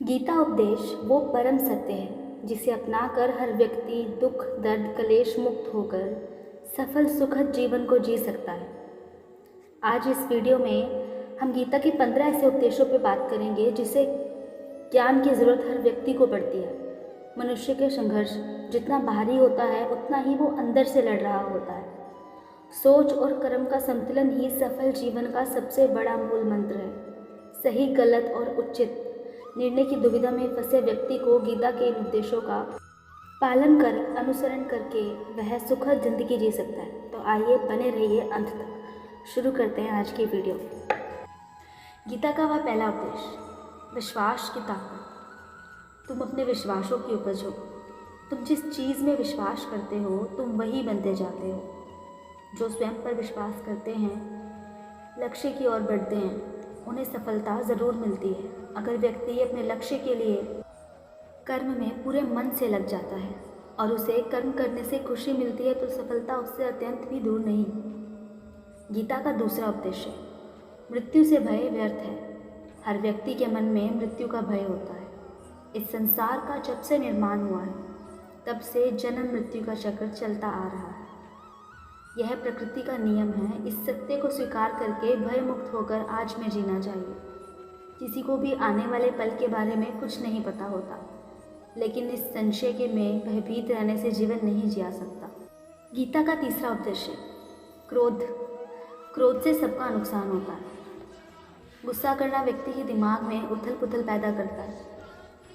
गीता उपदेश वो परम सत्य है जिसे अपनाकर हर व्यक्ति दुख दर्द कलेश मुक्त होकर सफल सुखद जीवन को जी सकता है। आज इस वीडियो में हम गीता के 15 ऐसे उपदेशों पर बात करेंगे जिसे ज्ञान की ज़रूरत हर व्यक्ति को पड़ती है। मनुष्य के संघर्ष जितना बाहरी होता है उतना ही वो अंदर से लड़ रहा होता है। सोच और कर्म का संतुलन ही सफल जीवन का सबसे बड़ा मूल मंत्र है। सही गलत और उचित निर्णय की दुविधा में फंसे व्यक्ति को गीता के इन उपदेशों का पालन कर अनुसरण करके वह सुखद जिंदगी जी सकता है। तो आइए बने रहिए अंत तक। शुरू करते हैं आज की वीडियो। गीता का वह पहला उपदेश, विश्वास की ताकत। तुम अपने विश्वासों की उपज हो। तुम जिस चीज़ में विश्वास करते हो तुम वही बनते जाते हो। जो स्वयं पर विश्वास करते हैं लक्ष्य की ओर बढ़ते हैं उन्हें सफलता ज़रूर मिलती है। अगर व्यक्ति अपने लक्ष्य के लिए कर्म में पूरे मन से लग जाता है और उसे कर्म करने से खुशी मिलती है तो सफलता उससे अत्यंत भी दूर नहीं। गीता का दूसरा उपदेश है, मृत्यु से भय व्यर्थ है। हर व्यक्ति के मन में मृत्यु का भय होता है। इस संसार का जब से निर्माण हुआ है तब से जन्म मृत्यु का चक्र चलता आ रहा है। यह प्रकृति का नियम है। इस सत्य को स्वीकार करके भय मुक्त होकर आज में जीना चाहिए। किसी को भी आने वाले पल के बारे में कुछ नहीं पता होता, लेकिन इस संशय के में भयभीत रहने से जीवन नहीं जिया सकता। गीता का तीसरा उपदेश है, क्रोध से सबका नुकसान होता है। गुस्सा करना व्यक्ति के दिमाग में उथल पुथल पैदा करता है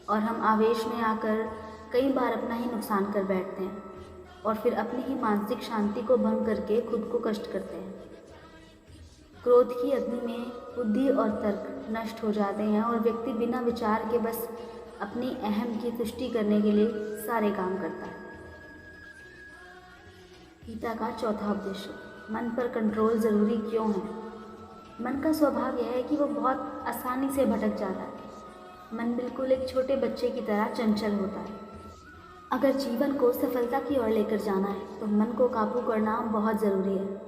और हम आवेश में आकर कई बार अपना ही नुकसान कर बैठते हैं और फिर अपनी ही मानसिक शांति को भंग करके खुद को कष्ट करते हैं। क्रोध की अग्नि में बुद्धि और तर्क नष्ट हो जाते हैं और व्यक्ति बिना विचार के बस अपनी अहम की तुष्टि करने के लिए सारे काम करता है। गीता का चौथा उपदेश, मन पर कंट्रोल ज़रूरी क्यों है। मन का स्वभाव यह है कि वो बहुत आसानी से भटक जाता है। मन बिल्कुल एक छोटे बच्चे की तरह चंचल होता है। अगर जीवन को सफलता की ओर लेकर जाना है तो मन को काबू करना बहुत ज़रूरी है।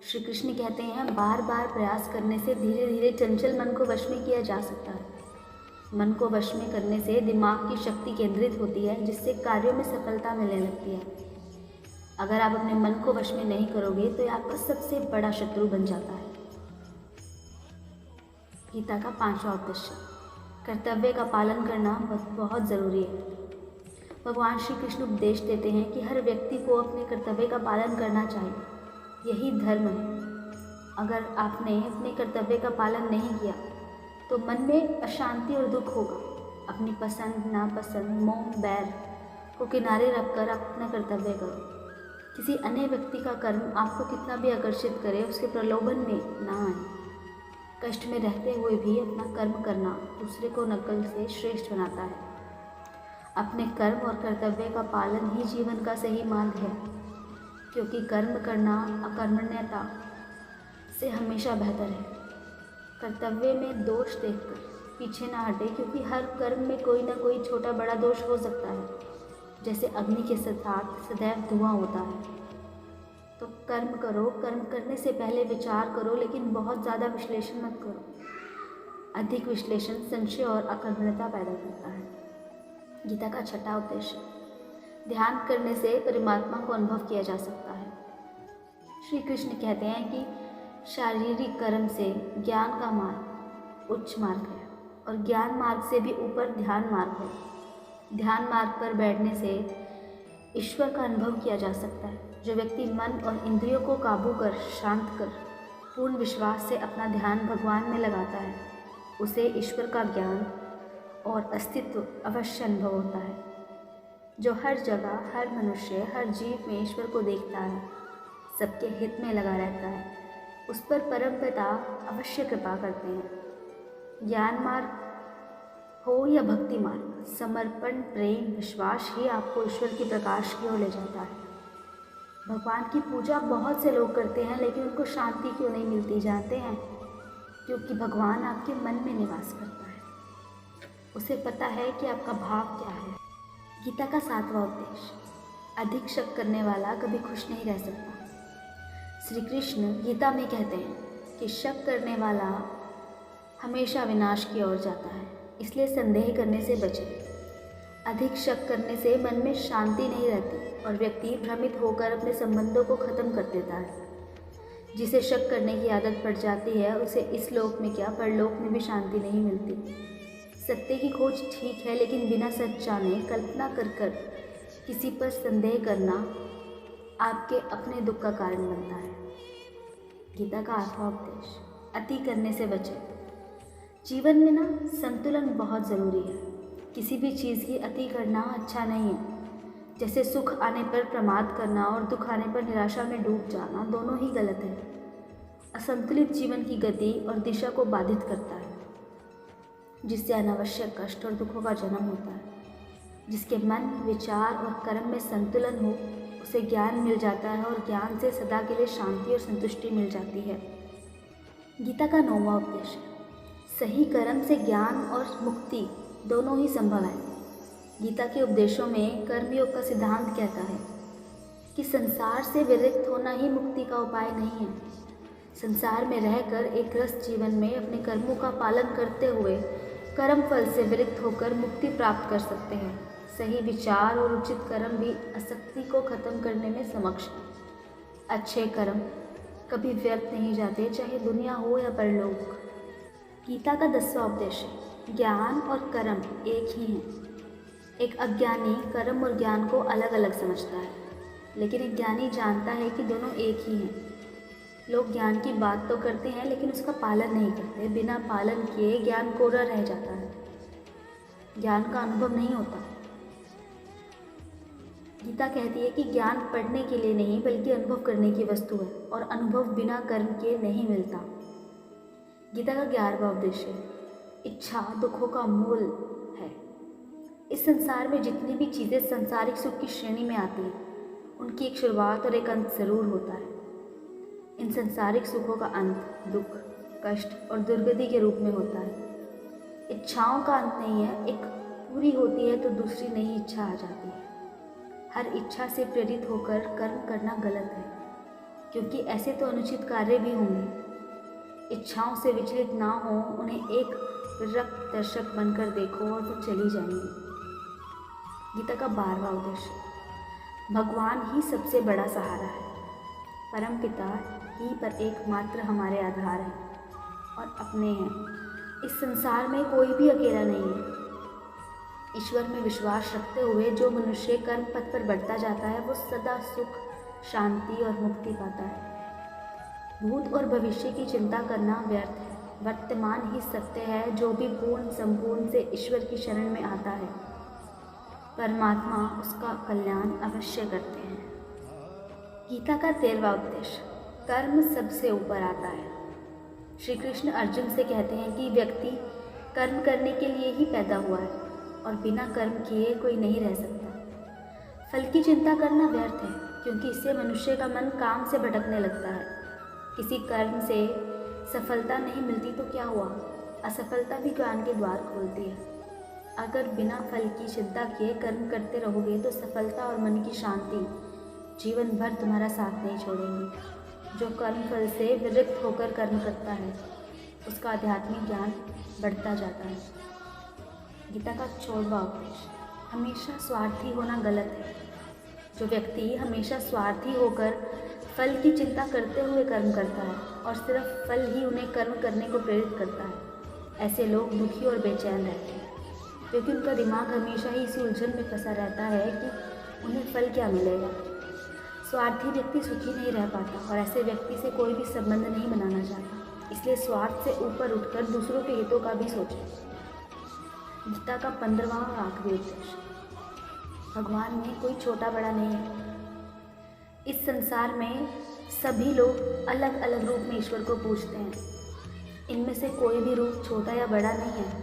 श्री कृष्ण कहते हैं, बार बार प्रयास करने से धीरे धीरे चंचल मन को वश में किया जा सकता है। मन को वश में करने से दिमाग की शक्ति केंद्रित होती है जिससे कार्यों में सफलता मिलने लगती है। अगर आप अपने मन को वश में नहीं करोगे तो यह आपका सबसे बड़ा शत्रु बन जाता है। गीता का पांचवा उपदेश, कर्तव्य का पालन करना बहुत ज़रूरी है। भगवान श्री कृष्ण उपदेश देते हैं कि हर व्यक्ति को अपने कर्तव्य का पालन करना चाहिए। यही धर्म है। अगर आपने अपने कर्तव्य का पालन नहीं किया तो मन में अशांति और दुख होगा। अपनी पसंद नापसंद मोह बैर को किनारे रखकर आप अपना कर्तव्य करो। किसी अन्य व्यक्ति का कर्म आपको कितना भी आकर्षित करे उसके प्रलोभन में ना आए। कष्ट में रहते हुए भी अपना कर्म करना दूसरे को नकल से श्रेष्ठ बनाता है। अपने कर्म और कर्तव्य का पालन ही जीवन का सही मार्ग है, क्योंकि कर्म करना अकर्मण्यता से हमेशा बेहतर है। कर्तव्य में दोष देखकर पीछे ना हटे, क्योंकि हर कर्म में कोई ना कोई छोटा बड़ा दोष हो सकता है। जैसे अग्नि के साथ सदैव धुआं होता है। तो कर्म करो, कर्म करने से पहले विचार करो, लेकिन बहुत ज़्यादा विश्लेषण मत करो। अधिक विश्लेषण संशय और अकर्मण्यता पैदा करता है। गीता का छठा उपदेश, ध्यान करने से परमात्मा को अनुभव किया जा सकता है। श्री कृष्ण कहते हैं कि शारीरिक कर्म से ज्ञान का मार्ग उच्च मार्ग है और ज्ञान मार्ग से भी ऊपर ध्यान मार्ग है। ध्यान मार्ग पर बैठने से ईश्वर का अनुभव किया जा सकता है। जो व्यक्ति मन और इंद्रियों को काबू कर शांत कर पूर्ण विश्वास से अपना ध्यान भगवान में लगाता है उसे ईश्वर का ज्ञान और अस्तित्व अवश्य अनुभव होता है। जो हर जगह हर मनुष्य हर जीव में ईश्वर को देखता है, सबके हित में लगा रहता है, उस पर परमपिता अवश्य कृपा करते हैं। ज्ञान मार्ग हो या भक्ति मार्ग, समर्पण प्रेम विश्वास ही आपको ईश्वर की प्रकाश की ओर ले जाता है। भगवान की पूजा बहुत से लोग करते हैं लेकिन उनको शांति क्यों नहीं मिलती जानते हैं? क्योंकि भगवान आपके मन में निवास करता है। उसे पता है कि आपका भाव क्या है। गीता का सातवां उपदेश, अधिक शक करने वाला कभी खुश नहीं रह सकता। श्री कृष्ण गीता में कहते हैं कि शक करने वाला हमेशा विनाश की ओर जाता है। इसलिए संदेह करने से बचें। अधिक शक करने से मन में शांति नहीं रहती और व्यक्ति भ्रमित होकर अपने संबंधों को ख़त्म कर देता है। जिसे शक करने की आदत पड़ जाती है उसे इस लोक में क्या परलोक में भी शांति नहीं मिलती। सत्य की खोज ठीक है, लेकिन बिना सच जाने कल्पना कर कर किसी पर संदेह करना आपके अपने दुख का कारण बनता है। गीता का 8वां उपदेश, अति करने से बचें। जीवन में ना संतुलन बहुत ज़रूरी है। किसी भी चीज़ की अति करना अच्छा नहीं है। जैसे सुख आने पर प्रमाद करना और दुख आने पर निराशा में डूब जाना, दोनों ही गलत है। असंतुलित जीवन की गति और दिशा को बाधित करता है, जिससे अनावश्यक कष्ट और दुखों का जन्म होता है। जिसके मन, विचार और कर्म में संतुलन हो उसे ज्ञान मिल जाता है और ज्ञान से सदा के लिए शांति और संतुष्टि मिल जाती है। गीता का 9वां उपदेश, सही कर्म से ज्ञान और मुक्ति दोनों ही संभव है। गीता के उपदेशों में कर्मयोग का सिद्धांत कहता है कि संसार से विरक्त होना ही मुक्ति का उपाय नहीं है। संसार में रहकर एक ग्रस्त जीवन में अपने कर्मों का पालन करते हुए कर्म फल से विरक्त होकर मुक्ति प्राप्त कर सकते हैं। सही विचार और उचित कर्म भी आसक्ति को खत्म करने में समक्ष है। अच्छे कर्म कभी व्यर्थ नहीं जाते, चाहे दुनिया हो या परलोक। गीता का 10वां उपदेश, ज्ञान और कर्म एक ही हैं। एक अज्ञानी कर्म और ज्ञान को अलग अलग समझता है, लेकिन एक ज्ञानी जानता है कि दोनों एक ही हैं। लोग ज्ञान की बात तो करते हैं लेकिन उसका पालन नहीं करते। बिना पालन किए ज्ञान कोरा रह जाता है, ज्ञान का अनुभव नहीं होता। गीता कहती है कि ज्ञान पढ़ने के लिए नहीं बल्कि अनुभव करने की वस्तु है और अनुभव बिना कर्म के नहीं मिलता। गीता का 11वां उपदेश, इच्छा दुखों का मूल है। इस संसार में जितनी भी चीज़ें सांसारिक सुख की श्रेणी में आती हैं उनकी एक शुरुआत और एक अंत ज़रूर होता है। इन सांसारिक सुखों का अंत दुख, कष्ट और दुर्गति के रूप में होता है। इच्छाओं का अंत नहीं है, एक पूरी होती है तो दूसरी नई इच्छा आ जाती है। हर इच्छा से प्रेरित होकर कर्म करना गलत है, क्योंकि ऐसे तो अनुचित कार्य भी होंगे। इच्छाओं से विचलित ना हो, उन्हें एक विरक्त दर्शक बनकर देखो और वो चली जाएंगी। गीता का 12वां उपदेश, भगवान ही सबसे बड़ा सहारा है। परम पिता ही पर एकमात्र हमारे आधार हैं और अपने हैं। इस संसार में कोई भी अकेला नहीं है। ईश्वर में विश्वास रखते हुए जो मनुष्य कर्म पथ पर बढ़ता जाता है वो सदा सुख, शांति और मुक्ति पाता है। भूत और भविष्य की चिंता करना व्यर्थ है। वर्तमान ही सत्य है। जो भी पूर्ण संपूर्ण से ईश्वर की शरण में आता है, परमात्मा उसका कल्याण अवश्य करते हैं। गीता का 13वां उपदेश, कर्म सबसे ऊपर आता है। श्री कृष्ण अर्जुन से कहते हैं कि व्यक्ति कर्म करने के लिए ही पैदा हुआ है और बिना कर्म किए कोई नहीं रह सकता। फल की चिंता करना व्यर्थ है, क्योंकि इससे मनुष्य का मन काम से भटकने लगता है। किसी कर्म से सफलता नहीं मिलती तो क्या हुआ, असफलता भी ज्ञान के द्वार खोलती है। अगर बिना फल की चिंता किए कर्म करते रहोगे तो सफलता और मन की शांति जीवन भर तुम्हारा साथ नहीं छोड़ेंगे। जो कर्म फल से विरक्त होकर कर्म करता है उसका आध्यात्मिक ज्ञान बढ़ता जाता है। गीता का 14वां उपदेश, हमेशा स्वार्थी होना गलत है। जो व्यक्ति हमेशा स्वार्थी होकर फल की चिंता करते हुए कर्म करता है और सिर्फ फल ही उन्हें कर्म करने को प्रेरित करता है, ऐसे लोग दुखी और बेचैन रहते हैं, क्योंकि उनका दिमाग हमेशा ही इसी उलझन में फंसा रहता है कि उन्हें फल क्या मिलेगा। स्वार्थी व्यक्ति सुखी नहीं रह पाता और ऐसे व्यक्ति से कोई भी संबंध नहीं बनाना चाहता। इसलिए स्वार्थ से ऊपर उठकर दूसरों के हितों का भी सोचें। गीता का 15वां और आखिरी उपदेश, भगवान में कोई छोटा बड़ा नहीं है। इस संसार में सभी लोग अलग अलग रूप में ईश्वर को पूजते हैं। इनमें से कोई भी रूप छोटा या बड़ा नहीं है।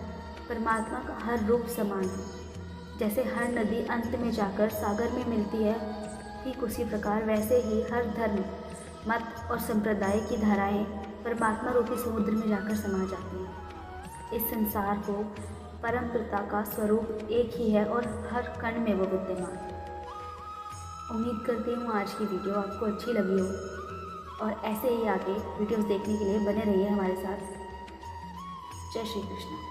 परमात्मा का हर रूप समान है। जैसे हर नदी अंत में जाकर सागर में मिलती है, ठीक उसी प्रकार वैसे ही हर धर्म, मत और संप्रदाय की धाराएं परमात्मा रूपी समुद्र में जाकर समा जाती हैं। इस संसार को परम पिता का स्वरूप एक ही है और हर कण में वो विद्यमान है। उम्मीद करती हूँ आज की वीडियो आपको अच्छी लगी हो और ऐसे ही आगे वीडियोस देखने के लिए बने रहिए हमारे साथ। जय श्री कृष्ण।